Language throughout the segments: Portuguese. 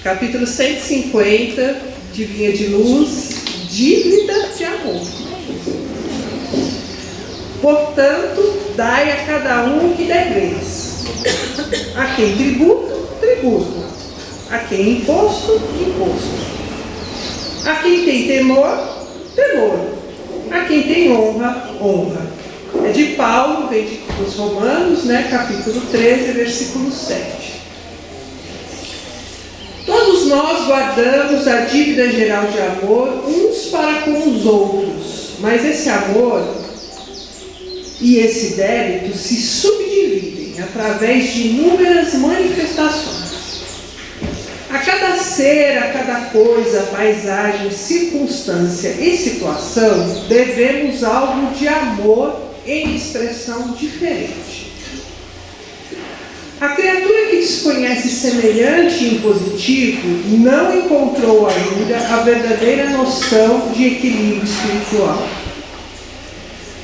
Capítulo 150 de Vinha de Luz, dívida de amor. Portanto, dai a cada um o que deveis. A quem tributo, tributo. A quem imposto, imposto. A quem tem temor, temor. A quem tem honra, honra. É de Paulo, vem dos Romanos, capítulo 13, versículo 7. Todos nós guardamos a dívida geral de amor uns para com os outros, mas esse amor e esse débito se subdividem através de inúmeras manifestações. A cada ser, a cada coisa, paisagem, circunstância e situação, devemos algo de amor em expressão diferente. A criatura que desconhece semelhante impositivo não encontrou ainda a verdadeira noção de equilíbrio espiritual.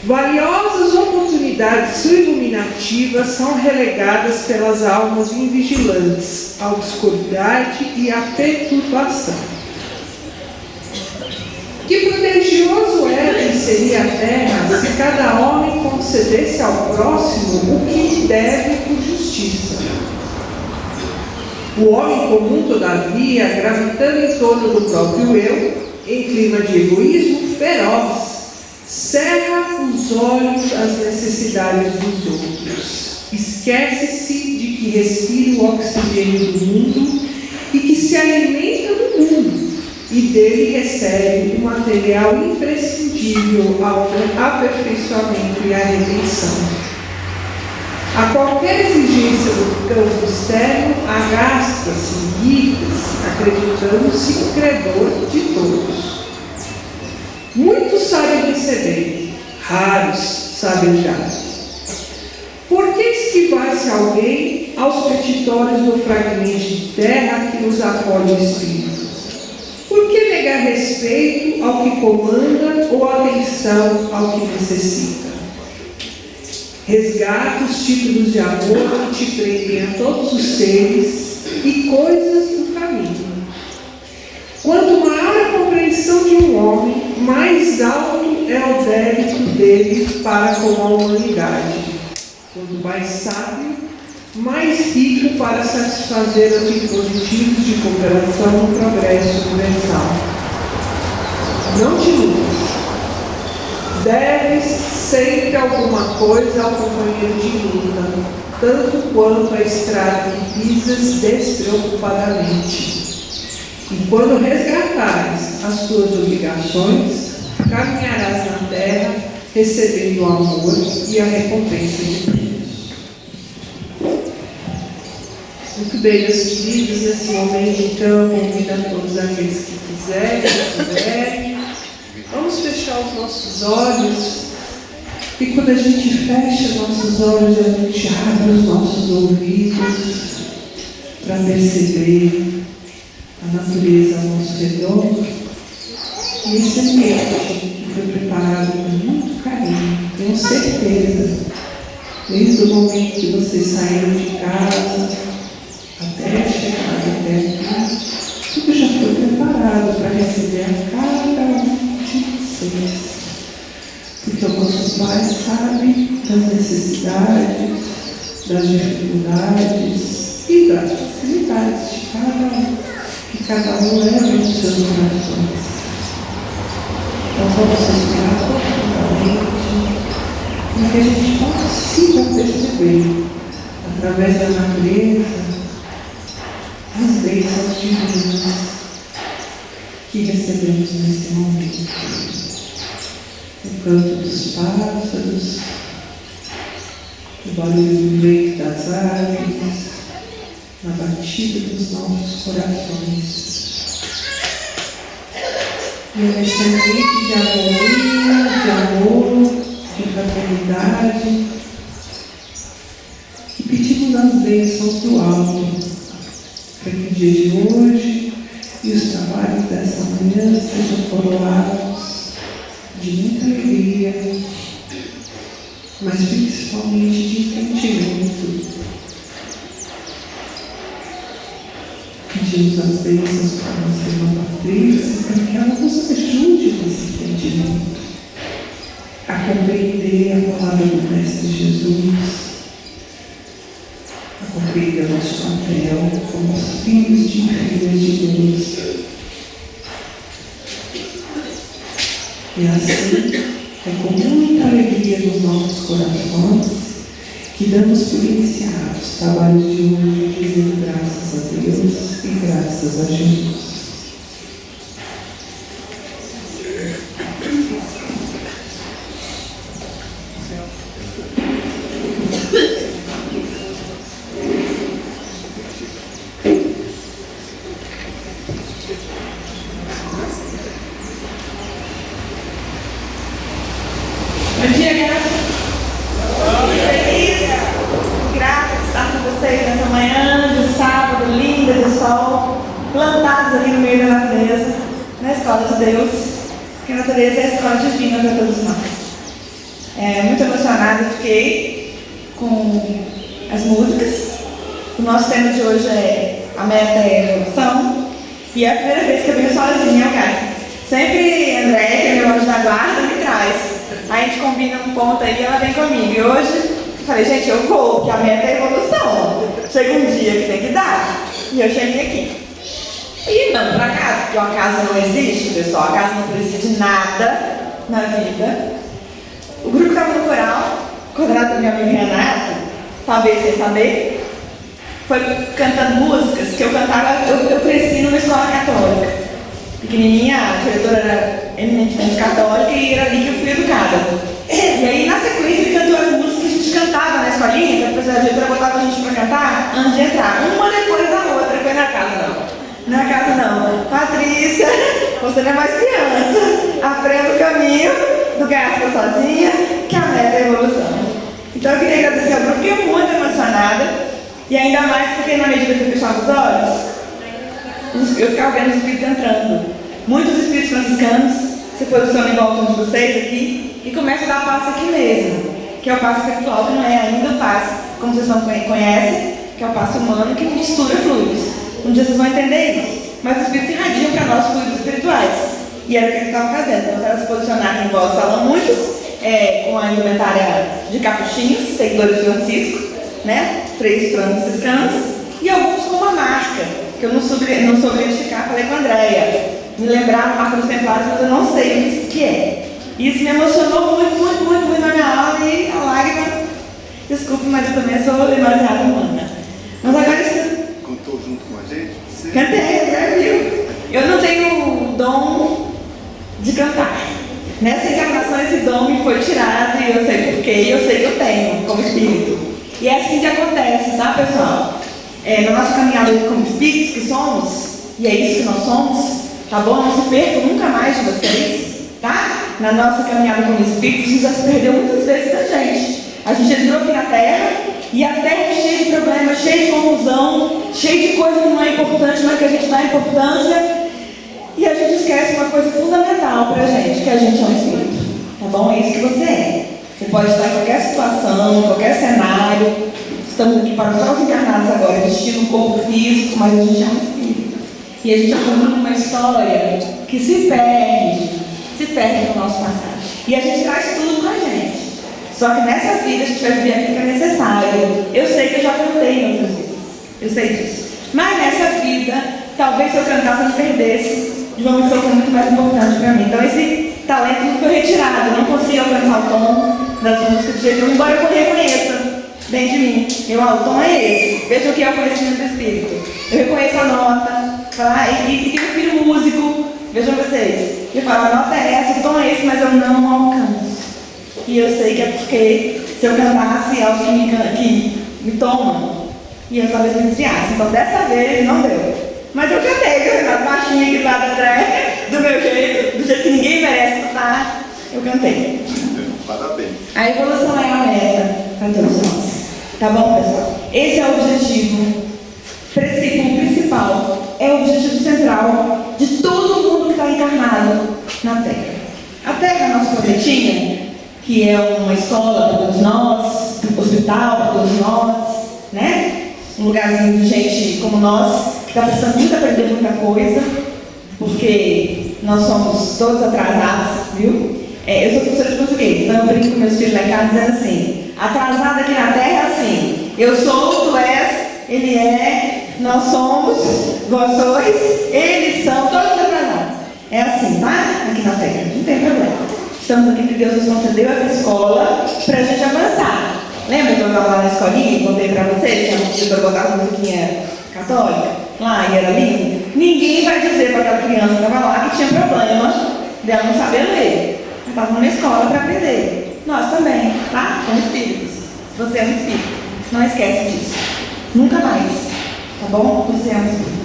Valiosas oportunidades iluminativas são relegadas pelas almas invigilantes à obscuridade e à perturbação. Que prodigioso era e seria a terra se cada homem concedesse ao próximo o que lhe deve por justiça. O homem comum, todavia, gravitando em torno do próprio eu, em clima de egoísmo feroz, cerra os olhos às necessidades dos outros. Esquece-se de que respira o oxigênio do mundo e que se alimenta do mundo, e dele recebe o material imprescindível ao aperfeiçoamento e à redenção. A qualquer exigência do campo externo, agasta-se e irrita-se, acreditando-se credor de todos. Muitos sabem receber, raros sabem dar. Por que esquivar-se alguém aos petitórios do fragmento de terra que nos acolhe o Espírito? Por que negar respeito ao que comanda ou atenção ao que necessita? Resgata os títulos de amor que te prendem a todos os seres e coisas do caminho. Quanto maior a compreensão de um homem, mais alto é o débito dele para com a humanidade. Quanto mais sábio, mais rico para satisfazer os dispositivos de cooperação no progresso universal. Não te iludas. Deves sempre alguma coisa ao companheiro de luta, tanto quanto a estrada que pisas despreocupadamente. E quando resgatares as tuas obrigações, caminharás na terra, recebendo o amor e a recompensa de Deus. Muito bem, meus queridos, nesse momento, então, convido a todos aqueles que quiserem, que puderem. Vamos fechar os nossos olhos. E quando a gente fecha os nossos olhos, a gente abre os nossos ouvidos para perceber a natureza ao nosso redor. E esse ambiente que foi preparado com muito carinho, tenho certeza, desde o momento que vocês saíram de casa até chegar até aqui, tudo já foi preparado para receber a cada um de vocês. Porque o nosso Pai sabe das necessidades, das dificuldades e das facilidades de cada um, que cada um leva nos seus corações. Então vamos respirar profundamente, para que a gente consiga perceber, através da natureza, as bênçãos divinas que recebemos nesse momento. O canto dos pássaros, o barulho do vento das árvores, a batida dos nossos corações. E essa semente de harmonia, de amor, de fraternidade, e pedimos as bênçãos do alto, para que o dia de hoje e os trabalhos dessa manhã sejam coroados de muita alegria, mas principalmente de entendimento pedimos as bênçãos para a nossa irmã Patrícia, para que ela nos ajude nesse entendimento, a compreender a palavra do Mestre Jesus, a compreender o nosso papel como filhos de filhas de Deus. E assim, é com muita alegria nos nossos corações que damos por iniciados os trabalhos de hoje, dizendo graças a Deus e graças a Jesus. Bom dia, graças. Feliz, grata de estar com vocês nessa manhã de sábado, linda de sol, plantados ali no meio da natureza, na escola de Deus, que a natureza é a escola divina para todos nós. Muito emocionada fiquei com as músicas. O nosso tema de hoje é a meta é a evolução, e é a primeira vez que eu venho sozinha ao casa. Sempre André, que é meu anjo da guarda, me traz. Aí a gente combina um ponto aí e ela vem comigo. E hoje eu falei, gente, eu vou, porque a meta é a evolução. Chega um dia que tem que dar. E eu cheguei aqui. E não para casa, porque uma casa não existe, pessoal. A casa não precisa de nada na vida. O grupo estava no coral, coordenado pelo meu amigo Renato, talvez sem saber, foi cantando músicas que eu cantava, eu cresci numa escola católica. Pequenininha, a diretora era eminentemente católica e era ali que eu fui educada. E aí, na sequência, ele cantou as músicas que a gente cantava na escolinha, que depois a diretora botava a gente para cantar antes de entrar. Uma depois da outra, foi na casa não. Na casa não. Patrícia, você não é mais criança. Aprenda o caminho do gasto sozinha, que a meta é a evolução. Então eu queria agradecer ao grupo, fiquei muito emocionada. E ainda mais porque na medida que eu fechava os olhos, eu ficava vendo os espíritos entrando. Muitos espíritos franciscanos se posicionam em volta de vocês aqui e começam a dar passo aqui mesmo, que é o passo espiritual, que não é ainda o passo, como vocês não conhecem, que é o passo humano que mistura fluidos. Um dia vocês vão entender isso. Mas os espíritos irradiam para nós fluidos espirituais. E era o que eles estavam fazendo. Então, eles se posicionar aqui em volta do salão, muitos com a indumentária de capuchinhos, seguidores de Francisco, né? 3 franciscanos, e alguns com uma marca, que eu não soube identificar, falei com a Andréia. Me lembraram marca dos templários, mas eu não sei o que é. Isso me emocionou muito na minha aula e a lágrima, desculpe, mas eu também sou demasiado humana. Mas agora isso. Cantou junto com a gente? Sim. Cantei, já viu? Eu não tenho o dom de cantar. Nessa encarnação esse dom me foi tirado e eu sei porquê, e eu sei que eu tenho como espírito. E é assim que acontece, tá, pessoal? Na nossa caminhada como espíritos que somos, e é isso que nós somos, tá bom? Não se percam nunca mais de vocês, tá? Na nossa caminhada como espíritos, a gente já se perdeu muitas vezes da gente. A gente entrou aqui na Terra, e a Terra é cheia de problemas, cheia de confusão, cheia de coisa que não é importante, mas que a gente dá importância, e a gente esquece uma coisa fundamental pra gente, que a gente é um espírito, tá bom? É isso que você é. Você pode estar em qualquer situação, em qualquer cenário. Estamos aqui para os novos encarnados agora, vestindo um corpo físico, mas a gente é um espírito. E a gente acumula uma história que se perde no nosso passado. E a gente traz tudo com a gente. Só que nessa vida a gente vai viver aquilo que é necessário. Eu sei que eu já cantei em outras vidas. Eu sei disso. Mas nessa vida, talvez se eu cantasse eu me perdesse de uma missão que é muito mais importante para mim. Então esse talento não foi retirado. Eu não consigo alcançar o tom das músicas de jeito nenhum, embora eu reconheça dentro de mim. O tom é esse. Veja o que é o conhecimento do Espírito. Eu reconheço a nota. E tenho um filho músico. Vejam vocês. Eu falo, a nota é essa, o tom é esse, mas eu não alcanço. E eu sei que é porque se eu cantasse algo que me toma, e eu talvez me desviasse. Então dessa vez não deu. Mas eu cantei, viu, Renato? Baixinho aqui do lado atrás, do meu jeito, do jeito que ninguém merece cantar. Eu cantei. Parabéns. A evolução é a meta para todos nós. Tá bom, pessoal? Esse é o objetivo principal, é o objetivo central de todo mundo que está encarnado na Terra. A Terra é a nossa planetinha, que é uma escola para todos nós, um hospital para todos nós, né? Um lugarzinho de gente como nós, que está precisando muito aprender muita coisa, porque nós somos todos atrasados, viu? Eu sou professora de português, então eu brinco com meus filhos lá em casa dizendo assim: atrasado aqui na terra é assim, eu sou, tu és, ele é, nós somos, vós sois, eles são, todo mundo atrasado. É assim, tá? Aqui na terra, não tem problema. Estamos aqui porque Deus nos concedeu essa escola para a gente avançar. Lembra que eu estava lá na escolinha e contei para vocês que a gente botar uma musiquinha católica lá e era lindo? Ninguém vai dizer para aquela criança que estava lá que tinha problema dela não saber ler. Ela estava na escola para aprender. Nós também, tá? Somos espíritos. Você é um espírito. Não esquece disso. Nunca mais. Tá bom? Você é um espírito.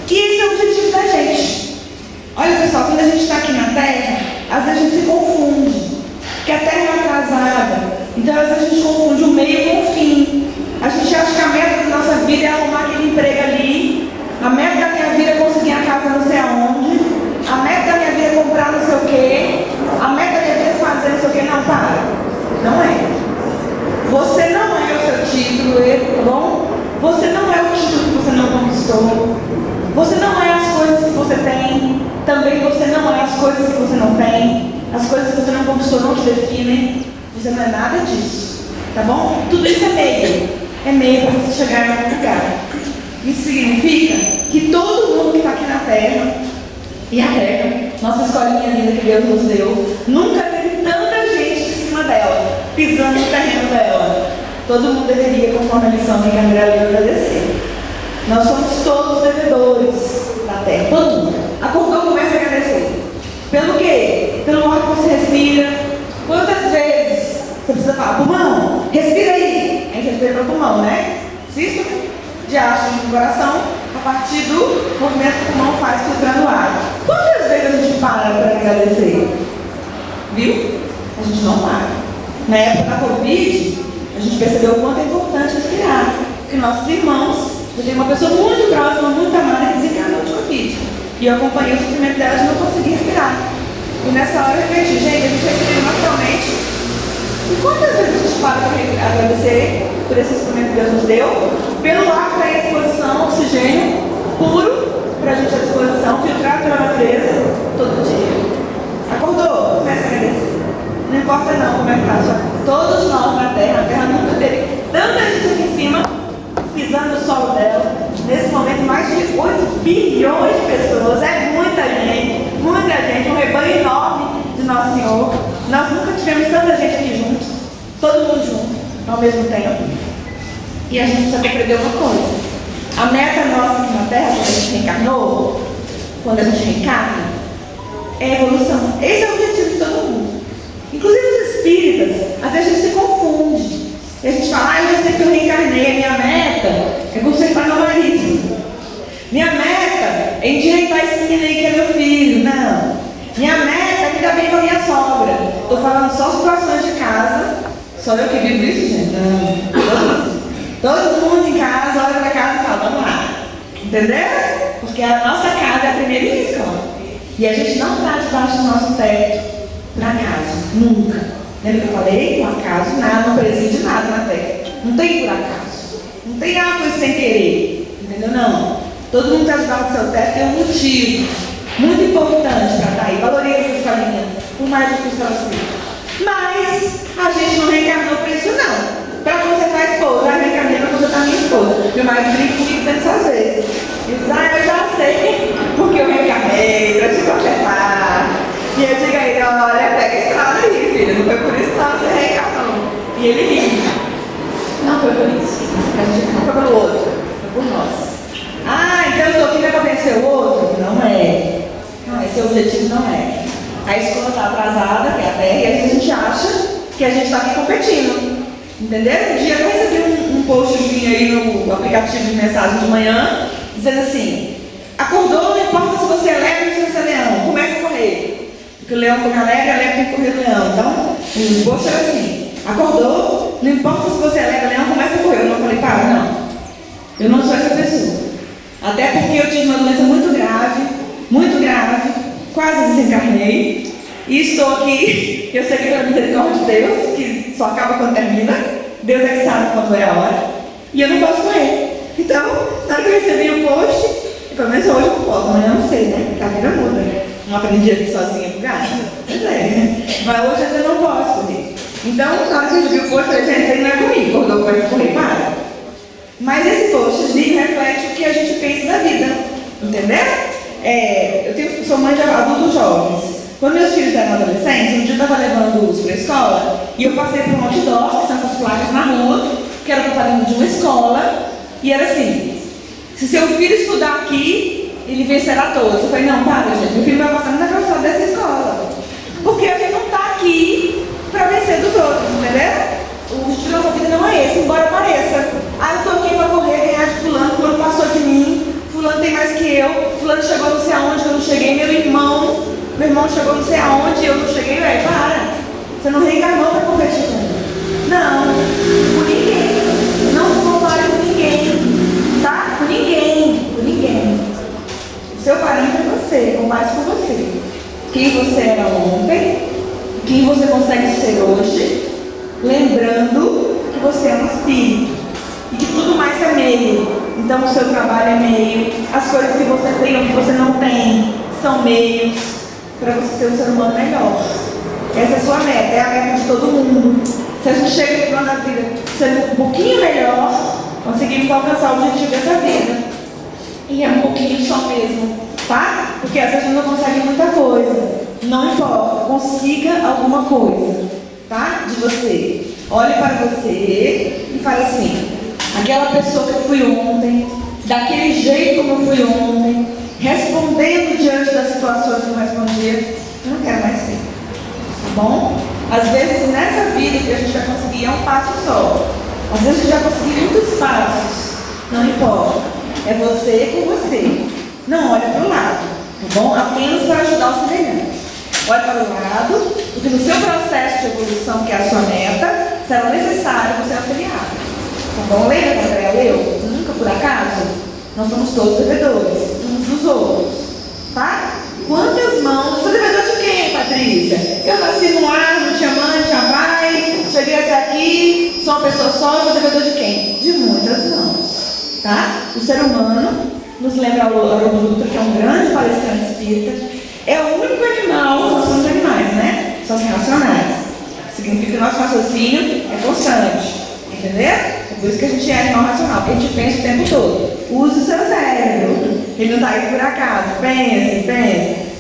Que esse é o objetivo da gente. Olha, pessoal, quando a gente está aqui na Terra, às vezes a gente se confunde. Porque a Terra é atrasada. Então, às vezes a gente confunde o meio com o fim. A gente acha que a meta da nossa vida é arrumar aquele emprego ali. A meta da minha vida é conseguir a casa não sei aonde. A meta da minha vida é comprar não sei o quê. A meta da minha vida é fazer não sei o quê. Não, para. Não é. Você não é o seu título, tá bom? Você não é o título que você não conquistou. Você não é as coisas que você tem. Também você não é as coisas que você não tem. As coisas que você não conquistou não te definem. Você não é nada disso. Tá bom? Tudo isso é meio. É meio para você chegar em algum lugar. Isso significa que todo mundo que está aqui na Terra, e a Terra, nossa escolinha linda que Deus nos deu, nunca teve tanta gente em cima dela, pisando no terreno dela. Todo mundo deveria, conforme a lição que a Câmara leu, agradecer. Nós somos todos devedores da Terra. Todo mundo. Acordou, começa a agradecer. Pelo quê? Pelo ar que você respira. Quantas vezes você precisa falar, pulmão, respira aí. A gente respira pelo pulmão, né? Sístole de ácido no coração, a partir do movimento que o pulmão faz filtrando o ar. Quantas vezes a gente para para agradecer? Viu? A gente não para. Na época da Covid, a gente percebeu o quanto é importante respirar. Porque nossos irmãos, eu tenho uma pessoa muito próxima, muito amada, que desencarnou de Covid. E eu acompanhei o sofrimento dela de não conseguir respirar. E nessa hora eu refleti, gente, a gente respira naturalmente. E quantas vezes a gente para para agradecer por esse instrumento que Deus nos deu? Pelo ar que está à disposição, oxigênio puro para a gente à disposição, filtrado pela natureza todo dia. Acordou? Começa a agradecer. Não importa não como é que está a sua vida. Todos nós na Terra nunca teve tanta gente aqui em cima, pisando no solo dela. Nesse momento, mais de 8 bilhões de pessoas. É muita gente, um rebanho enorme de Nosso Senhor. Nós nunca tivemos tanta gente aqui juntos, todo mundo junto, ao mesmo tempo. E a gente precisa compreender uma coisa. A meta nossa aqui na Terra, quando a gente reencarnou, quando a gente reencarna, é a evolução. Esse é o objetivo de todo mundo. Inclusive os espíritas, às vezes a gente se confunde. E a gente fala, eu já sei que eu reencarnei, a minha meta é consertar meu marido. Minha meta é endireitar esse menino aí que é meu filho. Não. Minha meta é me dar bem com a minha sogra. Estou falando só situações de casa. Só eu que vivo isso, gente? Não. Todo mundo em casa olha para casa e fala, vamos lá. Entendeu? Porque a nossa casa é a primeira escola. E a gente não está debaixo do nosso teto por acaso. Nunca. Lembra que eu falei? Por acaso, nada, não preside nada na Terra. Não tem por acaso. Não tem coisa sem querer. Entendeu? Não. Todo mundo está debaixo do seu teto tem um motivo muito importante para estar aí. Valorize essa escolinha, por mais difícil que ela seja. Mas a gente não reencarnou para isso, não. Para consertar a esposa, eu reencarnei para consertar a minha esposa. Meu marido brinca comigo tantas vezes. Ele diz, eu já sei porque eu reencarnei para te consertar. E eu digo a ele, olha, pega a estrada aí, filho. Não foi por isso não, você reencarnou. E ele ri. Não foi por isso. A gente não foi pelo outro, foi por nós. Então eu estou aqui para vencer o outro? Não é. Não, esse é o objetivo, não é. A escola está atrasada, que é a Terra, e às vezes a gente acha que a gente está aqui competindo. Entendeu? Um dia eu recebi um postzinho aí no aplicativo de mensagem de manhã, dizendo assim, acordou, não importa se você é lebre ou se você é leão, comece a correr. Porque o leão come a lebre tem que correr do leão. Então, o post era assim, acordou, não importa se você é lebre ou leão, comece a correr. Eu não falei, para, não. Eu não sou essa pessoa. Até porque eu tive uma doença muito grave, quase desencarnei, e estou aqui, eu sei que pela misericórdia de Deus, que só acaba quando termina, Deus é que sabe quando é a hora, e eu não posso correr. Então, na hora que eu recebi o post, sei, né? Porque a vida muda. Não aprendi a vir sozinha pro gato. Pois é. Mas hoje eu ainda não posso correr. Então, na hora que eu vi o post, eu falei, gente, isso aí não é comigo. Acordou para correr, para. Mas esse postzinho reflete o que a gente pensa da vida. Entendeu? Sou mãe de adultos jovens. Quando meus filhos eram adolescentes, um dia eu estava levando-os para a escola e eu passei por um outdoor, que são essas placas na rua, que era propaganda de uma escola, e era assim: se seu filho estudar aqui, ele vencerá todos. Eu falei, não, para, gente, meu filho vai passar na calçada dessa escola. Porque a gente não está aqui para vencer dos outros, entendeu? O objetivo da nossa vida não é esse, embora pareça. Ah, eu estou aqui para correr, ganhar de fulano, fulano passou de mim, fulano tem mais que eu, fulano chegou não sei aonde que eu não cheguei, meu irmão chegou não sei aonde, eu não cheguei, velho, para. Você não reencarnou para competir com ele. Não, com ninguém. Não se compare com ninguém. Tá? Com ninguém. O seu parâmetro é você, compare com você. Quem você era ontem, quem você consegue ser hoje, lembrando que você é um espírito. E que tudo mais é meio. Então o seu trabalho é meio. As coisas que você tem ou que você não tem são meios para você ser um ser humano melhor. Essa é a sua meta, é a meta de todo mundo. Se a gente chega no final da vida sendo um pouquinho melhor, conseguimos alcançar o objetivo dessa vida. E é um pouquinho só mesmo, tá? Porque às vezes a gente não consegue muita coisa. Não importa, consiga alguma coisa, tá? De você. Olhe para você e fale assim: aquela pessoa que eu fui ontem, daquele jeito como eu fui ontem, respondendo diante das situações que eu respondia, eu não quero mais ser. Tá bom? Às vezes nessa vida que a gente vai conseguir é um passo só. Às vezes a gente vai conseguir muitos passos. Não importa. É você com você. Não olhe para o lado. Tá bom? Apenas para ajudar o semelhante. Olhe para o lado, porque no seu processo de evolução, que é a sua meta, será necessário você auxiliar. Tá bom? Lembra que André leu? Nunca por acaso? Nós somos todos devedores, uns dos outros. Tá? Quantas mãos? Eu sou devedor de quem, Patrícia? Eu nasci no ar, não tinha mãe, não tinha pai, cheguei até aqui, sou uma pessoa só, sou devedor de quem? De muitas mãos. Tá? O ser humano, nos lembra o Haroldo Dutra, que é um grande palestrante espírita, é o único animal, nós somos animais, né? Somos racionais. Significa que o nosso raciocínio é constante. Entendeu? É por isso que a gente é animal racional, porque a gente pensa o tempo todo. Use o seu cérebro. Ele não está aí por acaso.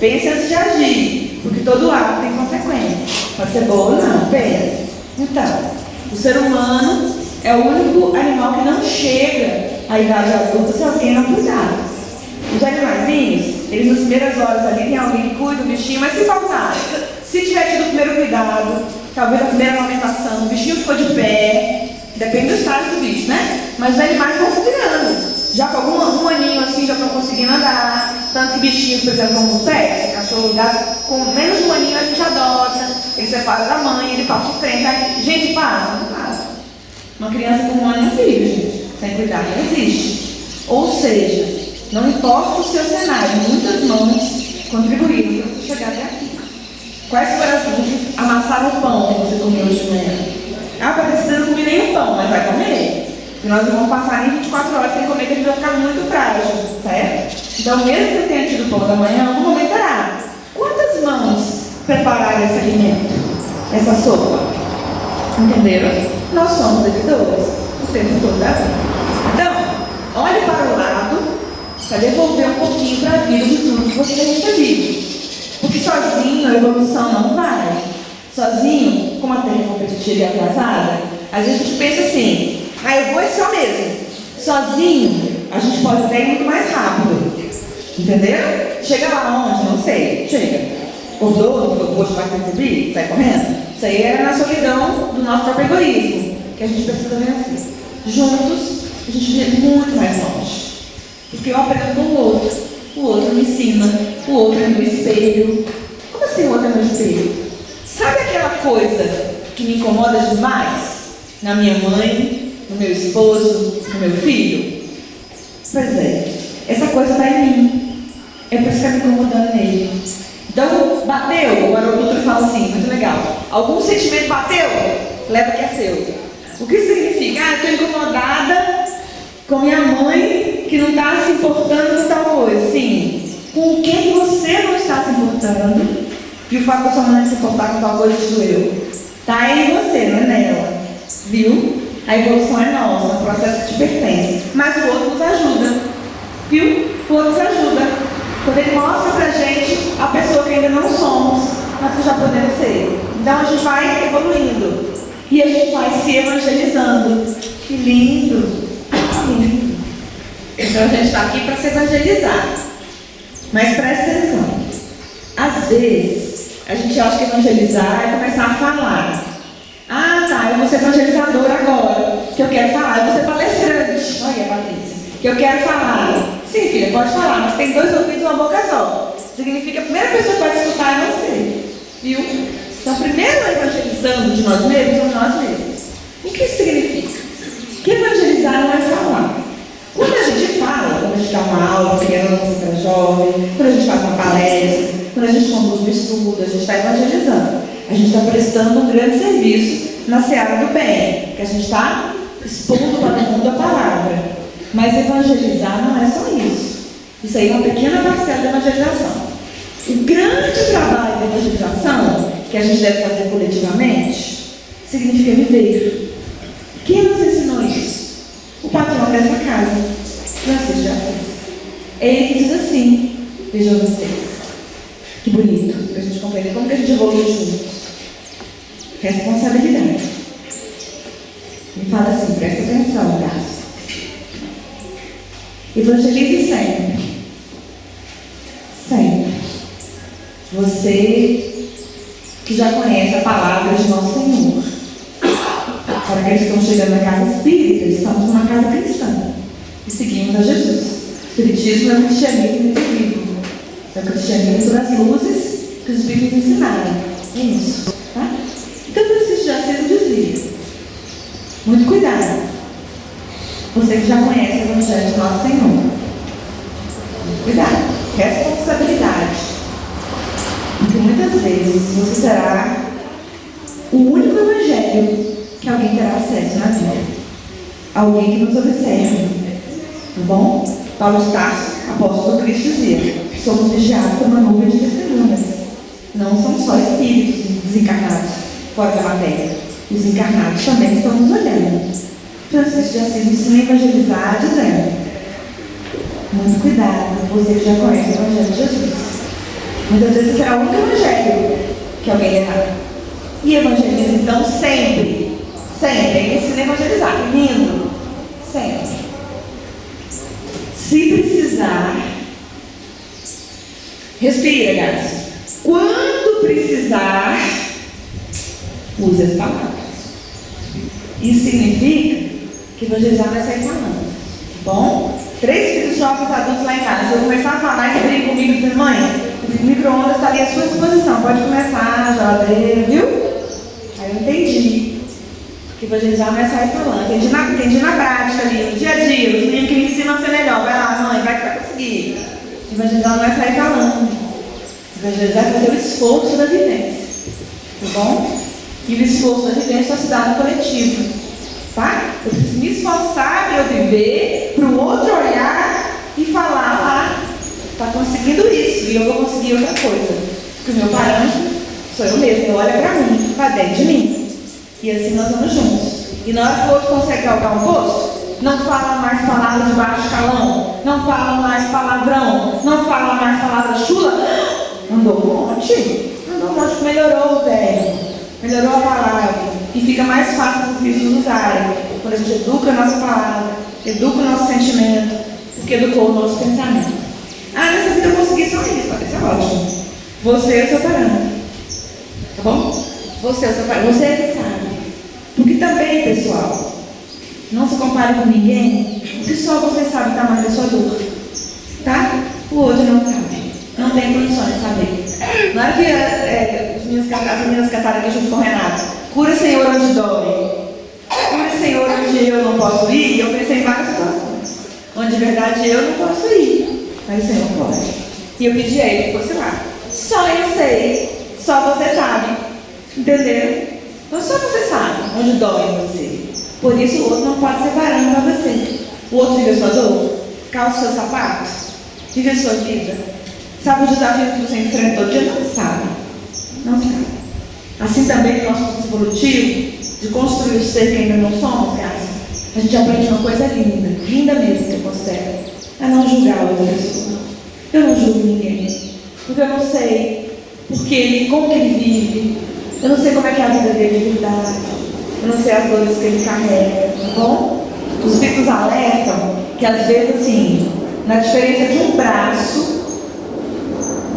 Pense antes de agir. Porque todo ato tem consequência. Pode ser boa ou não, pense. Então, o ser humano é o único animal que não chega à idade adulta se alguém não cuidar. Os animaizinhos, eles nas primeiras horas ali tem alguém que cuida do bichinho, mas se faltar, se tiver tido o primeiro cuidado, talvez a primeira amamentação, o bichinho ficou de pé, depende do estágio do bicho, né? Mas os animais vão se virando. Já com um aninho assim já estão conseguindo andar. Tanto que bichinhos, por exemplo, como o pet, cachorro, gato, com menos de um aninho a gente adota, ele separa da mãe, ele passa em frente. Aí, gente, passa, não passa. Uma criança com um ano não vive, gente. Sem cuidar, não existe. Ou seja, não importa o seu cenário, muitas mãos contribuíram para você chegar até aqui. Quais foram as mãos que amassaram o pão que você comeu hoje de manhã? Ah, Patrícia, eu não comi nenhum pão, mas vai comer. E nós não vamos passar nem 24 horas sem comer, que a gente vai ficar muito frágil, certo? Então, mesmo que eu tenha tido pão da manhã, em algum momento terá. Quantas mãos prepararam esse alimento, essa sopa? Entenderam? Nós somos devedores o tempo todo da vida. Então, olhe para o lado para devolver um pouquinho para a vida de tudo que você tem recebido. Porque sozinho a evolução não vai. Sozinho, como a Terra é competitiva e atrasada, às vezes a gente pensa assim: ah, eu vou só mesmo. Sozinho, a gente pode até ir muito mais rápido. Entendeu? Chega lá onde? Não sei. Chega. Acordou, o posto vai perceber, sai correndo. Isso aí é na solidão do nosso próprio egoísmo, que a gente precisa vencer. Juntos, a gente vê muito mais longe. Porque eu aprendo com o outro me ensina, o outro é meu espelho. Como assim o outro é meu espelho? Sabe aquela coisa que me incomoda demais na minha mãe, no meu esposo, no meu filho? Pois é, essa coisa está em mim. É por isso que está me incomodando nele. Então, bateu, o Haroldo Dutra fala assim, muito legal. Algum sentimento bateu? Leva que é seu. O que significa? Ah, eu estou incomodada com minha mãe que não está se importando com tal coisa. Sim. Com o que pensando, e o fato da sua mãe se comportar com tal coisa te doeu. Tá em você, não é nela. Viu? A evolução é nossa, é um processo que te pertence. Mas o outro nos ajuda. Viu? O outro nos ajuda. Quando ele mostra pra gente a pessoa que ainda não somos, mas que já podemos ser. Então a gente vai evoluindo. E a gente vai se evangelizando. Que lindo! Que lindo! Então a gente está aqui para se evangelizar. Mas presta atenção. Às vezes, a gente acha que evangelizar é começar a falar. Ah, tá, eu vou ser evangelizadora agora. Que eu quero falar, eu vou ser palestrante. Olha, Patrícia. Que eu quero falar. Sim, filha, pode falar, mas tem 2 ouvidos e uma boca só. Significa que a primeira pessoa que vai escutar é você. Viu? Então, primeiro evangelizando de nós mesmos somos nós mesmos. O que isso significa? Que evangelizar não é falar. Quando a gente fala, quando a gente dá uma aula para criança, para jovem, quando a gente faz uma palestra, quando a gente conduz um estudo, a gente está evangelizando. A gente está prestando um grande serviço na seara do bem, que a gente está expondo para o mundo a palavra. Mas evangelizar não é só isso. Isso aí é uma pequena parcela da evangelização. O grande trabalho da evangelização, que a gente deve fazer coletivamente, significa viver. Quem nos ensinou isso? O patrão dessa casa, Francisco de Assis. É ele que diz assim, vejam vocês, que bonito, para a gente compreender como que a gente evolui juntos. Responsabilidade. Ele fala assim, presta atenção, Cássio. Evangelize sempre. Sempre. Você que já conhece a palavra de Nosso Senhor. Para aqueles que estão chegando na casa espírita, estamos numa casa cristã. E seguimos a Jesus. O Espiritismo é o cristianismo vivo. É o cristianismo das luzes que os espíritos ensinaram. É isso. Tá? Então, Francisco de Assis dizia: muito cuidado. Você que já conhece o Evangelho de Nosso Senhor. Muito cuidado. Responsabilidade. Porque muitas vezes você será o único Evangelho que alguém terá acesso na vida. Alguém que nos observe. Tá bom? Paulo de Tarso, apóstolo do Cristo, dizia: somos vigiados por uma nuvem de testemunhas. Não são só espíritos desencarnados fora da matéria. Os encarnados também estão nos olhando. Francisco de Assis ensina a evangelizar dizendo: muito cuidado, você que já conhece o Evangelho de Jesus. Muitas vezes será o único Evangelho que alguém lerá. E evangeliza então sempre. Sempre. Ele ensina a evangelizar. Lindo. Sempre. Se precisar, respira, Gássio. Quando precisar, use as palavras. Isso significa que evangelizar não é sair falando. Tá bom? 3 filhos jovens adultos lá em casa. Se eu começar a falar e virem comigo e dizer: mãe, o micro-ondas está ali à sua disposição. Pode começar, geladeira, viu? Aí eu entendi. Que evangelizar não é sair falando. Entendi na prática ali, no dia a dia. Os meninos que me ensinam a ser melhor. Vai lá, mãe, vai que vai conseguir. Evangelizar não é sair falando. Evangelizar é fazer o esforço da vivência. Tá bom? E o esforço da vivência só se dá no coletivo. Tá? Eu preciso me esforçar para eu viver, para o outro olhar e falar: ah, está conseguindo isso e eu vou conseguir outra coisa. Porque o meu parâmetro sou eu mesmo, eu olho para mim, para dentro de mim. E assim nós vamos juntos. E na hora que o outro consegue galgar um posto, não fala mais palavras de baixo calão, não fala mais palavrão, não fala mais palavra chula. Andou um monte, melhorou, velho. Melhorou a palavra. E fica mais fácil os bichos usarem. Quando a gente educa a nossa palavra, educa o nosso sentimento, porque educou o nosso pensamento. Ah, nessa vida eu consegui só isso, isso é ótimo. Você é o seu parâmetro. Tá bom? Você é o seu parâmetro. Você é que sabe. Porque também, pessoal, não se compare com ninguém, porque só você sabe o tamanho da sua dor. Tá? O outro não sabe. Não tem condições de saber. Na hora que as meninas cantaram aqui junto com o Renato: cura, Senhor, onde dói. Cura, Senhor, onde eu não posso ir. E eu pensei em várias situações onde de verdade eu não posso ir, mas o Senhor pode. E eu pedi a ele que fosse lá. Só eu sei. Só você sabe. Entendeu? Então só você sabe onde dói em você. Por isso o outro não pode ser parâmetro para você. O outro vive a sua dor, calça o seu sapato, vive a sua vida. Sabe o desafio que você enfrentou todo dia? Não sabe. Não sabe. Assim também no nosso processo evolutivo, de construir o ser que ainda não somos, graças. A gente aprende uma coisa linda, linda mesmo que eu considero, a não julgar outra pessoa. Eu não julgo ninguém, porque eu não sei como que ele vive, eu não sei como é que é a vida dele de verdade, eu não sei as dores que ele carrega, tá bom? Os espíritos alertam que às vezes, assim, na diferença de um braço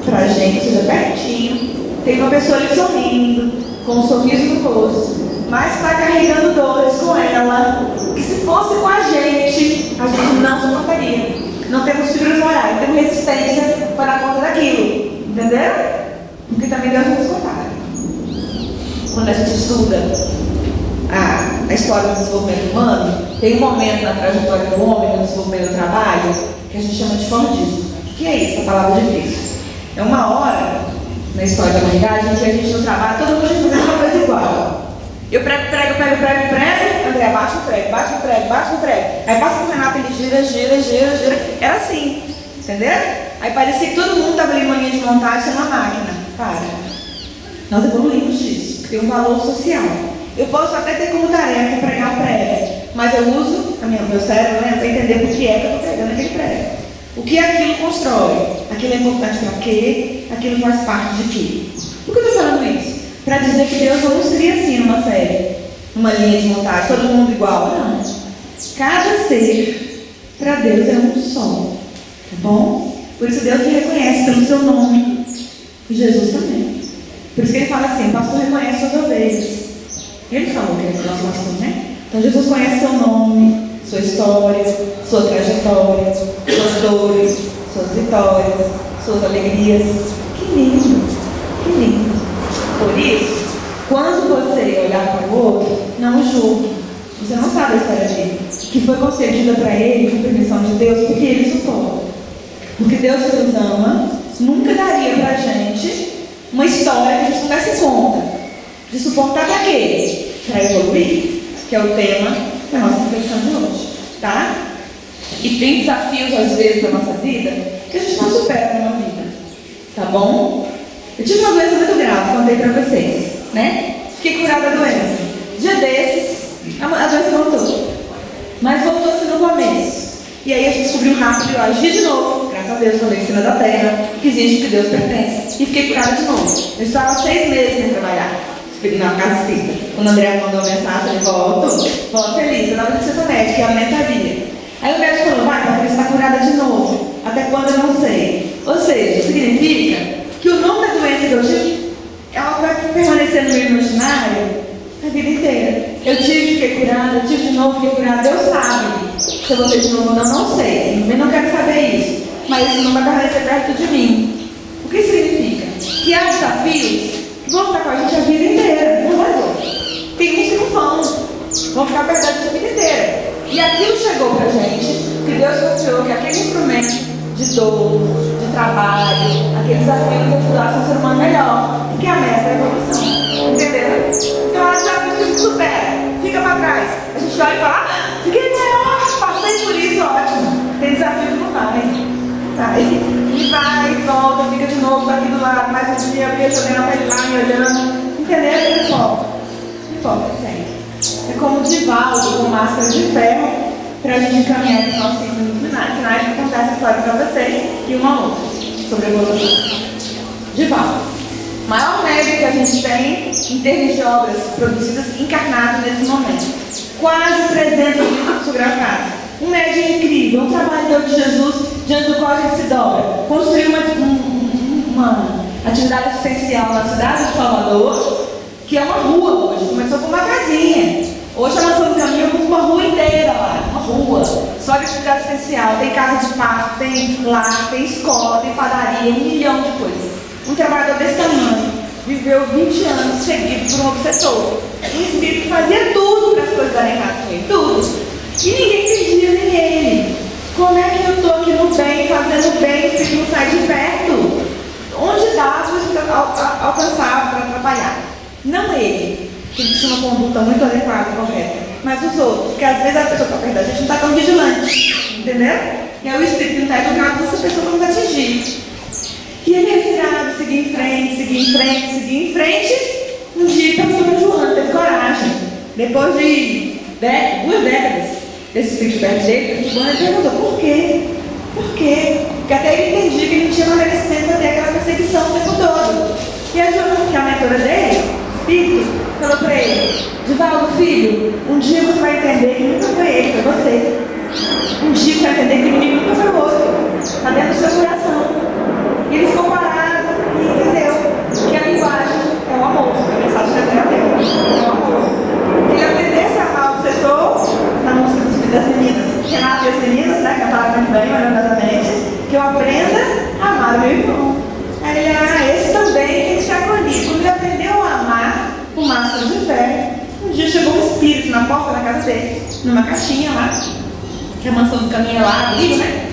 pra gente, seja pertinho, tem uma pessoa ali sorrindo, com um sorriso no rosto, mas está carregando dores com ela, que se fosse com a gente não suportaria. Não temos fibras morais, não temos resistência para dar conta daquilo. Entendeu? Porque também Deus nos compara. Quando a gente estuda a história do desenvolvimento humano, tem um momento na trajetória do homem, no desenvolvimento do trabalho, que a gente chama de Fordismo. O que é isso, a palavra difícil? É uma hora na história da humanidade em que a gente no trabalho, todo mundo tem que fazer uma coisa igual. Eu prego, André, bate o prego. Aí passa pro Renato, ele gira. Era assim, entendeu? Aí parecia que todo mundo estava ali numa linha de montagem, sendo uma máquina. Para. Nós evoluímos disso, tem um valor social. Eu posso até ter como tarefa pregar um prego, mas eu uso meu cérebro para entender o que é que eu estou pregando aquele prego. O que aquilo constrói? Aquilo é importante para quê? Aquilo faz parte de quê? Por que eu estou falando isso? Para dizer que Deus não nos cria assim numa série, numa linha de montagem, todo mundo igual. Não. Cada ser, para Deus, é um só. Tá bom? Por isso Deus te reconhece pelo seu nome. E Jesus também. Por isso que ele fala assim, o pastor reconhece suas ovelhas. Ele falou que ele é o nosso pastor, né? Então Jesus conhece seu nome, sua história, sua trajetória, suas dores, suas vitórias, suas alegrias. Que lindo, que lindo. Por isso, quando você olhar para o outro, não julgue. Você não sabe a história dele, que foi concedida para ele com permissão de Deus, porque ele suporta. Porque Deus que nos ama nunca daria para a gente uma história que a gente não desse conta. De suportar para quê? Para evoluir, que é o tema da nossa reflexão de hoje. Tá? E tem desafios, às vezes, na nossa vida que a gente não supera numa vida. Tá bom? Eu tive uma doença muito grave, contei para vocês, né? Fiquei curada da doença. Dia desses, a doença voltou. Mas voltou assim no começo. E aí a gente descobriu rápido, eu agi de novo, graças a Deus, com a medicina da terra, que existe, que Deus pertence. E fiquei curada de novo. Eu estava 6 meses sem trabalhar, na casa espírita. Quando o André mandou mensagem, ele voltou feliz, eu estava de licença médica, e ela nem sabia. Aí o médico falou, vai, você está curada de novo. Até quando eu não sei. Ou seja, significa que o nome da doença que eu tive é algo que vai permanecer no meu imaginário a vida inteira. Eu tive, fiquei curada, eu tive de novo, fiquei curada. Deus sabe se eu vou ter de novo ou não sei. Eu não quero saber isso. Mas isso não vai permanecer perto de mim. O que significa? Que há desafios que vão ficar com a gente a vida inteira. Não vai não. Tem uns que não vão ficar perto da gente a vida inteira. E aquilo chegou pra gente, que Deus confiou que aquele instrumento de dor, de trabalho, aquele desafio de ajudar a ser um ser humano melhor, que é a meta da evolução. Entendeu? Então há desafios que a gente supera, fica pra trás. A gente olha e fala, fiquei melhor, passei por isso, ótimo. Tem desafio que não vai. E vai, volta, fica de novo aqui do lado, mais um dia, abrir a janela, tá ele lá me olhando. Entendeu? Ele volta. Não volta sempre. É como Divaldo com máscara de ferro para a gente caminhar para os nossos 5 minutos finais para contar essa história para vocês e uma outra sobre a evolução. Divaldo, maior médio que a gente tem em termos de obras produzidas encarnado nesse momento. Quase 300 livros psicografados. Um médio incrível, um trabalhador de Jesus diante do qual a gente se dobra. Construiu uma atividade assistencial na cidade de Salvador, que é uma rua hoje, começou com uma casinha. Hoje ela lançou no caminho com uma rua inteira lá, uma rua, só de atividade assistencial. Tem casa de parto, tem lar, tem escola, tem padaria, 1 milhão de coisas. Um trabalhador desse tamanho viveu 20 anos seguido por um obsessor. Um espírito que fazia tudo para as coisas darem errado com ele, tudo. E ninguém entendia nem ele. Como é que eu estou aqui no bem, fazendo bem, o espírito não sai de perto? Onde dá o espírito alcançava para atrapalhar? Não ele, que tinha uma conduta muito adequada, correta, mas os outros, porque às vezes a pessoa que está perto da gente não está tão vigilante, entendeu? E aí o espírito não está educado para essa pessoa não nos atingir. seguir em frente. Um dia perguntou para Joana, teve coragem. Depois de 2 décadas desse espírito perto dele, Joana perguntou por quê? Por quê? Porque até ele entendia que ele não tinha mais merecimento para ter aquela perseguição o tempo todo. E a Joana, que é a mentora dele, espírito, falou para ele: Divaldo, filho, um dia você vai entender que nunca foi ele, foi você. Um dia você vai entender que o inimigo nunca foi o outro. Está dentro do seu coração. E ele ficou parado e entendeu que a linguagem é o amor. A mensagem da terra é o amor. Que ele aprendesse a amar o obsessor, na música das meninas, Renato e as meninas, né, cantaram muito bem, maravilhosamente, que eu aprenda a amar o meu irmão. Aí ele, esse também tem que ser acolhido. Quando ele aprendeu a amar o mastro de fé, um dia chegou um espírito na porta da casa dele, numa caixinha lá, que a mansão do caminho é lá, abrigo, né?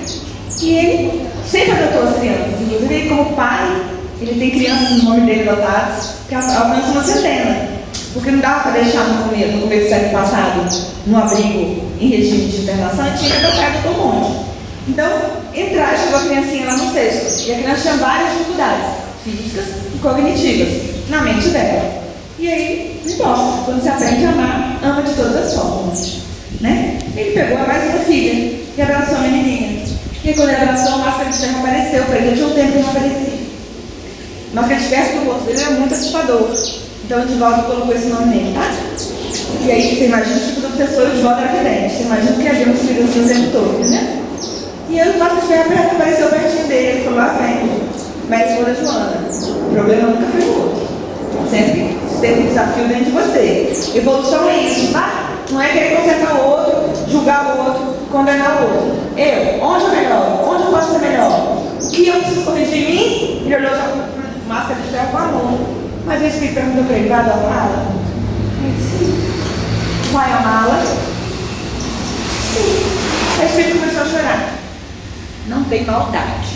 E ele sempre adotou as crianças. Inclusive, ele, como pai, ele tem crianças no nome dele adotadas, que alcançam uma centena. Porque não dava para deixar no começo do século passado, no abrigo em regime de internação, e tinha que adotar todo mundo. Então, chegou a criancinha lá no sexto, e a criança tinha várias dificuldades, físicas e cognitivas, na mente dela. E aí, não importa, quando você aprende a amar, ama de todas as formas. Né? Ele pegou a mais uma filha e abraçou a menininha. E quando ele abraçou, a máscara de ferro apareceu para ele. Já tinha um tempo que não aparecia. A máscara de ferro do rosto dele era muito assustador. Então o Divaldo colocou esse nome nele, tá? E aí você imagina o tipo do obsessor e o Divaldo era vidente. Você imagina que havia um espírito assim o tempo todo, entendeu? E aí o máscara de ferro apareceu pertinho dele. Ele falou: vem, médico da Joana. O problema nunca foi o outro. Sempre teve um desafio dentro de você. Evolução é isso, tá? Não é querer consertar o outro, julgar o outro, condenar o outro. Onde eu melhoro? Onde eu posso ser melhor? O que eu preciso corrigir em mim? Ele olhou já com máscara de ferro com amor. Mas o Espírito perguntou para ele: vai adotá-la? Sim. Vai amá-la? Sim. Aí o Espírito começou a chorar. Não tem maldade.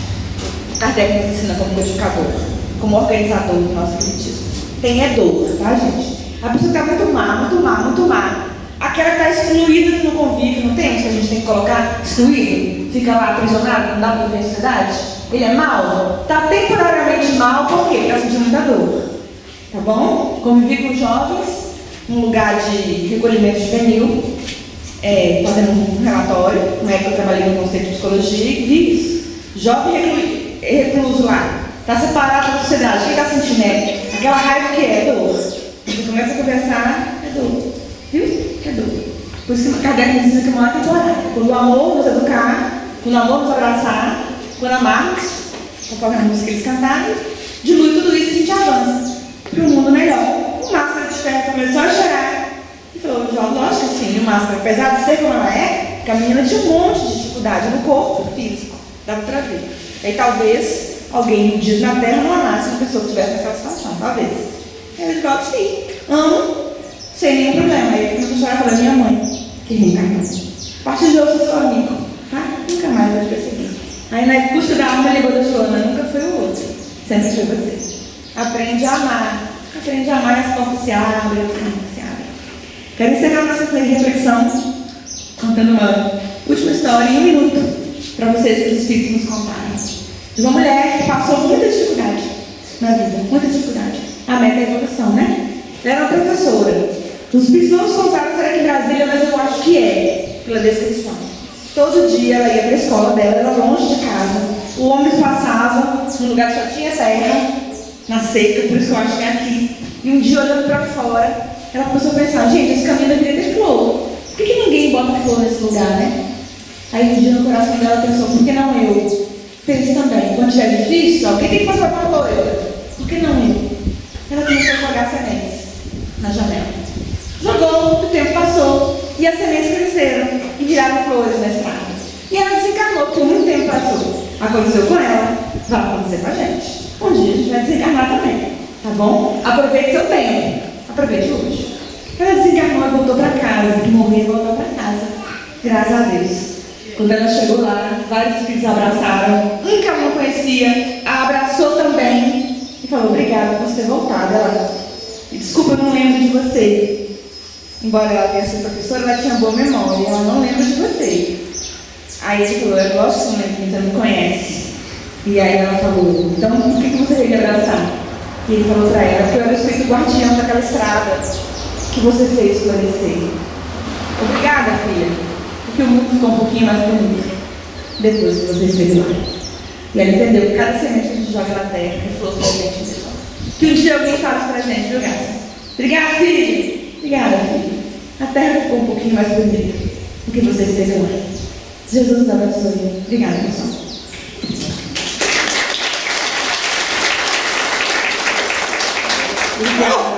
Kardec nos ensina como codificador, como organizador do nosso espiritismo. Tem dor, tá, gente? A pessoa está muito má, muito má, muito má. Aquela que está excluída no convívio, não tem isso que a gente tem que colocar? Excluído, fica lá aprisionado, não dá para viver em sociedade. Ele é mau? Está temporariamente mal, por quê? Porque está sentindo muita dor. Tá bom? Convivi com jovens, num lugar de recolhimento juvenil, fazendo um relatório, na época eu trabalhei no conceito de psicologia, e vi isso. Jovem recluso lá, está separado da sociedade, o que está sentindo? Aquela raiva que é dor. Você começa a conversar, é dor. Viu? É dor. Por isso que Kardec nos ensina que é uma temporária. Quando o amor nos educar, quando o amor nos abraçar, quando amarmos, conforme a música que eles cantaram, dilui tudo isso e a gente avança para um mundo melhor. O Máscara de Ferro começou a chorar e falou: João, lógico que sim, o Máscara, apesar de ser como ela é, que a menina tinha um monte de dificuldade no corpo físico, dava para ver. Aí talvez alguém iludido na terra não amasse uma pessoa que estivesse naquela situação, talvez. Aí ele falou: sim, amo, sem nenhum problema. Aí ele começou a chorar e falou: minha mãe, que reencarnou. A partir de hoje eu sou amigo, tá? Nunca mais vai te perseguir. Aí na busca da alma ele ligou da Joana: nunca foi o outro, sempre foi você. Aprende a amar e as portas se abrem, as caminhos se abrem. Quero encerrar nossa reflexão contando uma última história em 1 minuto para vocês que os espíritos nos contaram. De uma mulher que passou muita dificuldade na vida, muita dificuldade. A meta é a evolução, né? Ela era uma professora. Os espíritos não nos contaram se era aqui em Brasília, mas eu acho que é, pela descrição. Todo dia ela ia para a escola dela, era longe de casa. O ônibus passava num lugar que só tinha terra, na seca, por isso que eu acho que é aqui. E um dia, olhando para fora, ela começou a pensar: gente, esse caminho deveria ter flor. Por que ninguém bota flor nesse lugar, né? Aí um dia no coração dela pensou: por que não eu? Pense também, quando estiver difícil, alguém tem que fazer alguma coisa. Por que não eu? Ela começou a jogar sementes na janela. Jogou, o tempo passou, e as sementes cresceram e viraram flores na estrada. E ela desencarnou, porque muito tempo passou. Aconteceu com ela, vai acontecer com a gente. Um dia a gente vai desencarnar também, tá bom? Aproveite seu tempo, aproveite hoje. Ela desencarnou e voltou para casa, que morreu e voltou para casa, graças a Deus. Quando ela chegou lá, vários espíritos abraçaram, um que ela não conhecia, a abraçou também e falou: obrigada por você ter voltado. Ela: desculpa, eu não lembro de você. Embora ela tenha sido professora, ela tinha boa memória, ela não lembra de você. Aí ele falou: eu gosto que você não me conhece. E aí ela falou: então por que você veio me abraçar? E ele falou para ela que eu era o espírito guardião daquela estrada que você fez florescer. Obrigada, filha, porque o mundo ficou um pouquinho mais bonito depois que você esteve lá. E ela entendeu que cada semente que a gente joga na terra reflete a gente mesmo. Que um dia alguém fala isso pra gente, viu, Graça? Obrigada, filha. Obrigada, filha. A terra ficou um pouquinho mais bonita porque você esteve lá. Jesus nos abençoe. Obrigada, pessoal. Obrigada.